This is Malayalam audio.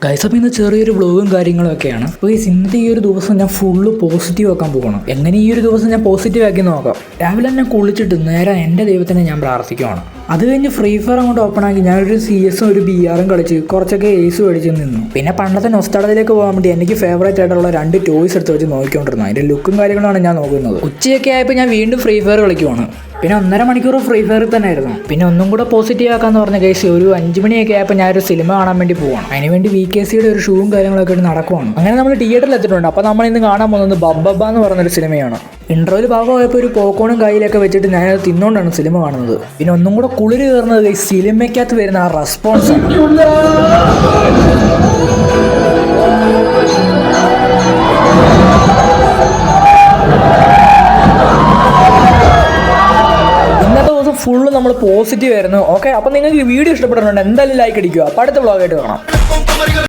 ഗൈസ്, അപ്പോൾ ഇന്ന് ചെറിയൊരു വ്ളോഗും കാര്യങ്ങളൊക്കെയാണ്. അപ്പോൾ ഇന്നത്തെ ഈ ഒരു ദിവസം ഞാൻ ഫുള്ള് പോസിറ്റീവ് ആക്കാൻ പോകണം. എങ്ങനെ ഈ ഒരു ദിവസം ഞാൻ പോസിറ്റീവ് ആക്കി നോക്കാം. രാവിലെ തന്നെ കുളിച്ചിട്ട് നേരെ എൻ്റെ ദൈവത്തിനെ ഞാൻ പ്രാർത്ഥിക്കുകയാണ്. അത് കഴിഞ്ഞ് ഫ്രീ ഫയർ അങ്ങോട്ട് ഓപ്പൺ ആക്കി ഞാനൊരു CS ഒരു BR കളിച്ച് കുറച്ചൊക്കെ ഏസ് മേടിച്ച് നിന്നു. പിന്നെ പണ്ടത്തെ നൊസ്റ്റാൾജിയിലേക്ക് പോകാൻ വേണ്ടി എനിക്ക് ഫേവറേറ്റ് ആയിട്ടുള്ള 2 ടോയ്സ് എടുത്ത് വെച്ച് നോക്കിക്കൊണ്ടിരുന്നു. അതിൻ്റെ ലുക്കും കാര്യങ്ങളാണ് ഞാൻ നോക്കുന്നത്. ഉച്ചയൊക്കെ ആയപ്പോൾ ഞാൻ വീണ്ടും ഫ്രീ ഫയർ കളിക്കുവാണ്. പിന്നെ 1.5 മണിക്കൂർ ഫ്രീ ഫയറിൽ തന്നെ ആയിരുന്നു. പിന്നെ ഒന്നും കൂടെ പോസിറ്റീവ് ആക്കാന്ന് പറഞ്ഞ കേസ് ഒരു 5 മണിയൊക്കെ ആയപ്പോൾ ഞാനൊരു സിനിമ കാണാൻ വേണ്ടി പോവാണ്. അതിനുവേണ്ടി VKCയുടെ ഒരു ഷൂവും കാര്യങ്ങളൊക്കെ ആയിട്ട് നടക്കുവാണ്. അങ്ങനെ നമ്മൾ തിയേറ്ററിൽ എത്തിയിട്ടുണ്ട്. അപ്പോൾ നമ്മൾ ഇന്ന് കാണാൻ പോകുന്നത് ബബ്ബ എന്ന് പറഞ്ഞൊരു സിനിമയാണ്. ഇൻട്രോയിൽ ഭാഗമായപ്പോൾ ഒരു പോക്കോണും കയ്യിലൊക്കെ വെച്ചിട്ട് ഞാനത് തിന്നുകൊണ്ടാണ് സിനിമ കാണുന്നത്. പിന്നെ ഒന്നും കൂടെ കുളിര് കയറുന്നത് ഈ സിനിമയ്ക്കകത്ത് വരുന്ന ആ റെസ്പോൺസ് ആണ്. ഫുള്ള് നമ്മൾ പോസിറ്റീവ് ആയിരുന്നു. ഓക്കെ, അപ്പോൾ നിങ്ങൾക്ക് ഈ വീഡിയോ ഇഷ്ടപ്പെട്ടിട്ടുണ്ട് എന്തായാലും ലൈക്ക് അടിക്കുക. അപ്പോൾ അടുത്ത വ്ളോഗായിട്ട് കാണാം.